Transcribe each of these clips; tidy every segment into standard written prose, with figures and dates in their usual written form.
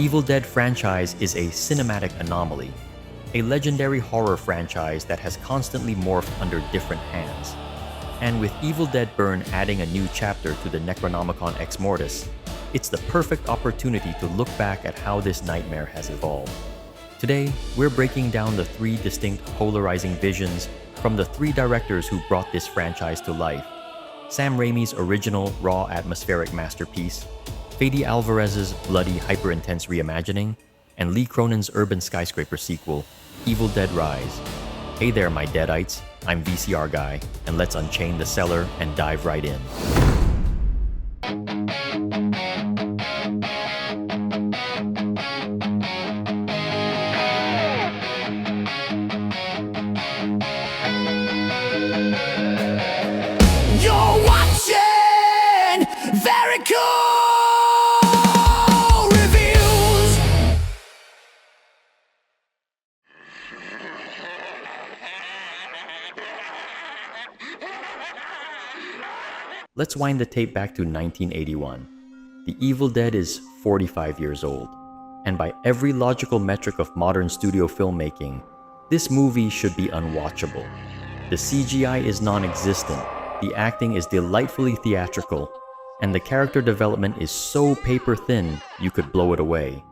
Evil Dead franchise is a cinematic anomaly, a legendary horror franchise that has constantly morphed under different hands. And with Evil Dead Burn adding a new chapter to the Necronomicon Ex-Mortis, it's the perfect opportunity to look back at how this nightmare has evolved. Today, we're breaking down the three distinct polarizing visions from the three directors who brought this franchise to life: Sam Raimi's original raw atmospheric masterpiece, Fede Alvarez's bloody hyper-intense reimagining, and Lee Cronin's urban skyscraper sequel, Evil Dead Rise. Hey there, my Deadites, I'm VCR Guy, and let's unchain the cellar and dive right in. You're watching Very Cool Reviews. Let's wind the tape back to 1981. The Evil Dead is 45 years old, and by every logical metric of modern studio filmmaking, this movie should be unwatchable. The CGI is non-existent, the acting is delightfully theatrical, and the character development is so paper-thin you could blow it away.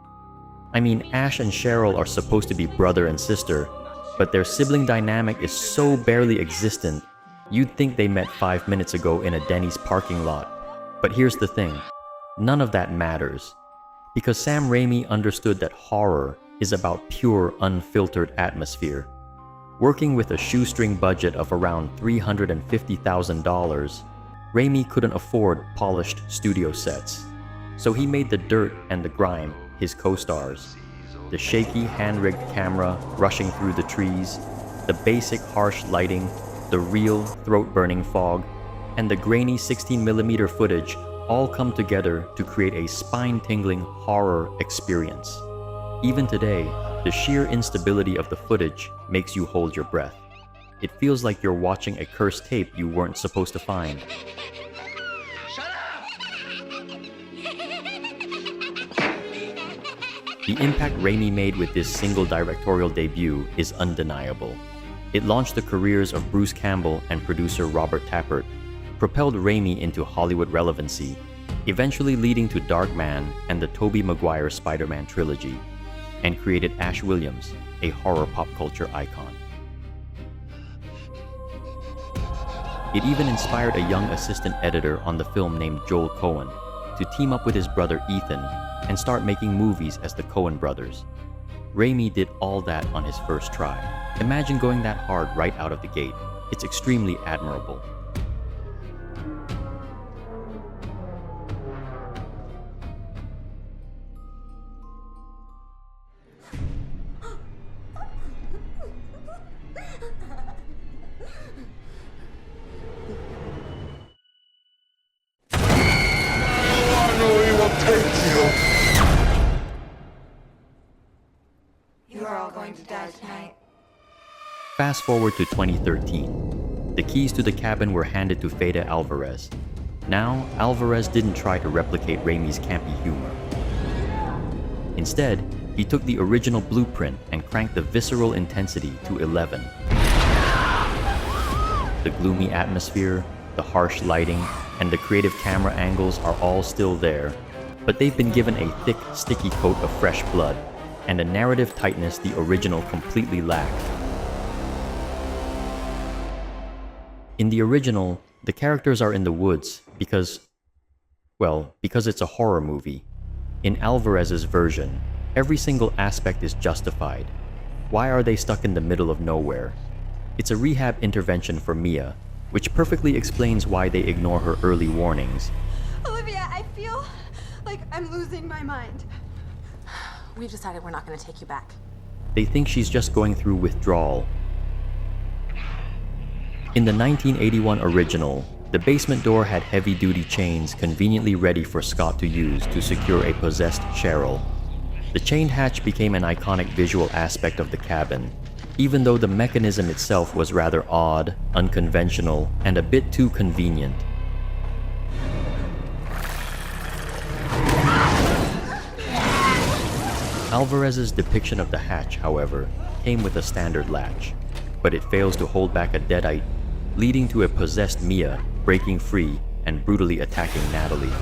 I mean, Ash and Cheryl are supposed to be brother and sister, but their sibling dynamic is so barely existent, you'd think they met 5 minutes ago in a Denny's parking lot. But here's the thing, none of that matters, because Sam Raimi understood that horror is about pure, unfiltered atmosphere. Working with a shoestring budget of around $350,000, Raimi couldn't afford polished studio sets, so he made the dirt and the grime his co-stars. The shaky hand-rigged camera rushing through the trees, the basic harsh lighting, the real throat-burning fog, and the grainy 16mm footage all come together to create a spine-tingling horror experience. Even today, the sheer instability of the footage makes you hold your breath. It feels like you're watching a cursed tape you weren't supposed to find. Shut up! The impact Raimi made with this single directorial debut is undeniable. It launched the careers of Bruce Campbell and producer Robert Tappert, propelled Raimi into Hollywood relevancy, eventually leading to Darkman and the Tobey Maguire Spider-Man trilogy, and created Ash Williams, a horror pop culture icon. It even inspired a young assistant editor on the film named Joel Cohen to team up with his brother Ethan and start making movies as the Coen brothers. Raimi did all that on his first try. Imagine going that hard right out of the gate. It's extremely admirable. You are all going to die tonight. Fast forward to 2013. The keys to the cabin were handed to Fede Alvarez. Now, Alvarez didn't try to replicate Raimi's campy humor. Instead, he took the original blueprint and cranked the visceral intensity to 11. The gloomy atmosphere, the harsh lighting, and the creative camera angles are all still there, but they've been given a thick, sticky coat of fresh blood and a narrative tightness the original completely lacked. In the original, the characters are in the woods because it's a horror movie. In Alvarez's version, every single aspect is justified. Why are they stuck in the middle of nowhere? It's a rehab intervention for Mia, which perfectly explains why they ignore her early warnings. Olivia, I feel like I'm losing my mind. We've decided we're not going to take you back. They think she's just going through withdrawal. In the 1981 original, the basement door had heavy-duty chains conveniently ready for Scott to use to secure a possessed Cheryl. The chained hatch became an iconic visual aspect of the cabin, even though the mechanism itself was rather odd, unconventional, and a bit too convenient. Alvarez's depiction of the hatch, however, came with a standard latch, but it fails to hold back a deadite, leading to a possessed Mia breaking free and brutally attacking Natalie.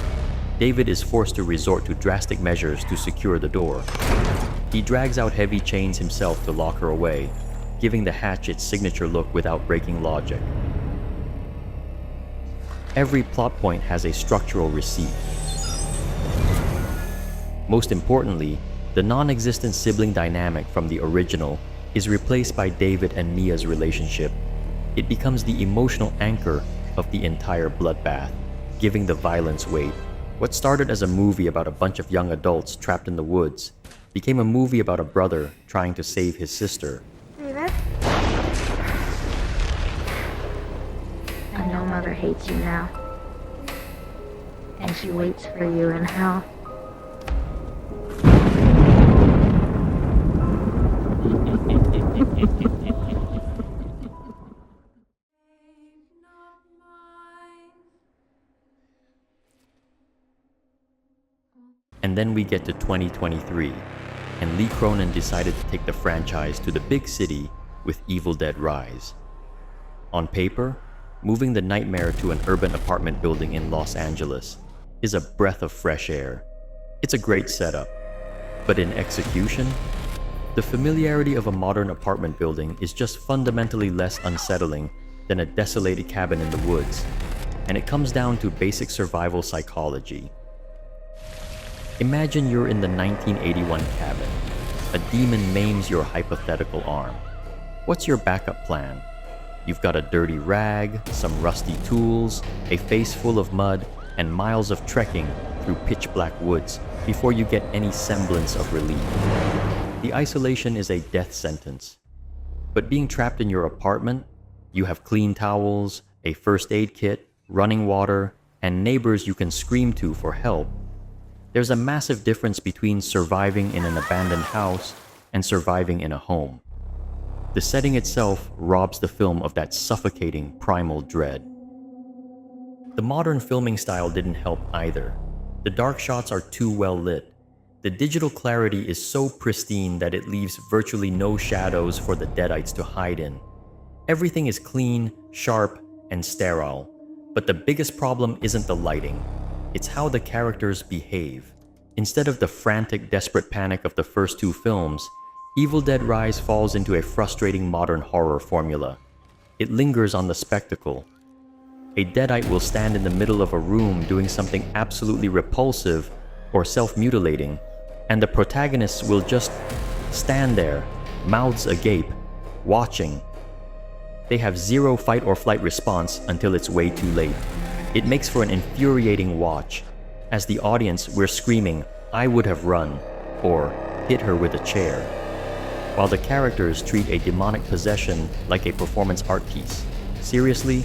David is forced to resort to drastic measures to secure the door. He drags out heavy chains himself to lock her away, giving the hatch its signature look without breaking logic. Every plot point has a structural receipt. Most importantly, the non-existent sibling dynamic from the original is replaced by David and Mia's relationship. It becomes the emotional anchor of the entire bloodbath, giving the violence weight. What started as a movie about a bunch of young adults trapped in the woods became a movie about a brother trying to save his sister. David? I know Mother hates you now. And she waits for you in hell. And then we get to 2023, and Lee Cronin decided to take the franchise to the big city with Evil Dead Rise. On paper, moving the nightmare to an urban apartment building in Los Angeles is a breath of fresh air. It's a great setup, but in execution, the familiarity of a modern apartment building is just fundamentally less unsettling than a desolated cabin in the woods, and it comes down to basic survival psychology. Imagine you're in the 1981 cabin. A demon maims your hypothetical arm. What's your backup plan? You've got a dirty rag, some rusty tools, a face full of mud, and miles of trekking through pitch-black woods before you get any semblance of relief. The isolation is a death sentence. But being trapped in your apartment, you have clean towels, a first aid kit, running water, and neighbors you can scream to for help. There's a massive difference between surviving in an abandoned house and surviving in a home. The setting itself robs the film of that suffocating primal dread. The modern filming style didn't help either. The dark shots are too well lit. The digital clarity is so pristine that it leaves virtually no shadows for the deadites to hide in. Everything is clean, sharp, and sterile. But the biggest problem isn't the lighting. It's how the characters behave. Instead of the frantic, desperate panic of the first two films, Evil Dead Rise falls into a frustrating modern horror formula. It lingers on the spectacle. A deadite will stand in the middle of a room doing something absolutely repulsive or self-mutilating, and the protagonists will just stand there, mouths agape, watching. They have zero fight or flight response until it's way too late. It makes for an infuriating watch. As the audience, we're screaming, "I would have run," or "hit her with a chair," while the characters treat a demonic possession like a performance art piece. Seriously,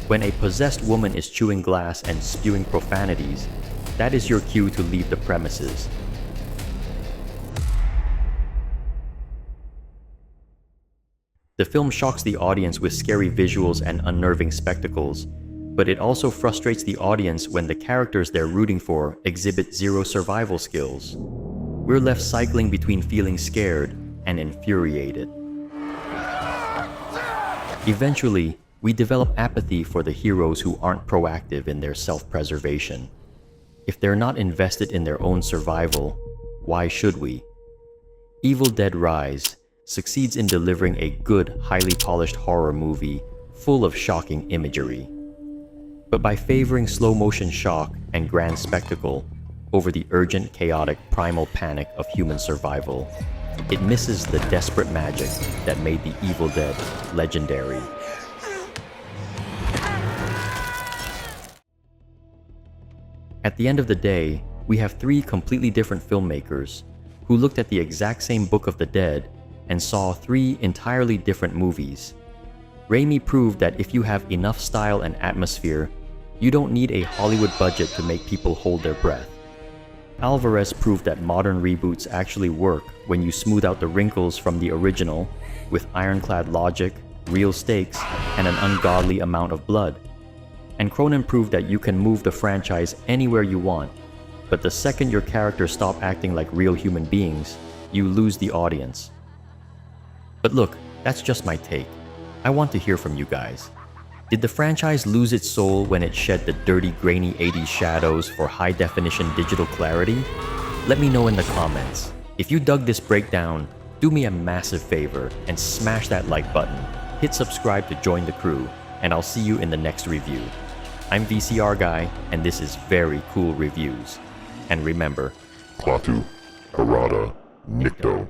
when a possessed woman is chewing glass and spewing profanities, that is your cue to leave the premises. The film shocks the audience with scary visuals and unnerving spectacles, but it also frustrates the audience when the characters they're rooting for exhibit zero survival skills. We're left cycling between feeling scared and infuriated. Eventually, we develop apathy for the heroes who aren't proactive in their self-preservation. If they're not invested in their own survival, why should we? Evil Dead Rise succeeds in delivering a good, highly polished horror movie full of shocking imagery. But by favoring slow-motion shock and grand spectacle over the urgent, chaotic, primal panic of human survival, it misses the desperate magic that made the Evil Dead legendary. At the end of the day, we have three completely different filmmakers who looked at the exact same Book of the Dead and saw three entirely different movies. Raimi proved that if you have enough style and atmosphere, you don't need a Hollywood budget to make people hold their breath. Alvarez proved that modern reboots actually work when you smooth out the wrinkles from the original with ironclad logic, real stakes, and an ungodly amount of blood. And Cronin proved that you can move the franchise anywhere you want, but the second your characters stop acting like real human beings, you lose the audience. But look, that's just my take. I want to hear from you guys. Did the franchise lose its soul when it shed the dirty, grainy 80s shadows for high-definition digital clarity? Let me know in the comments. If you dug this breakdown, do me a massive favor and smash that like button. Hit subscribe to join the crew, and I'll see you in the next review. I'm VCR Guy, and this is Very Cool Reviews. And remember, Klaatu, Arata, Nikto.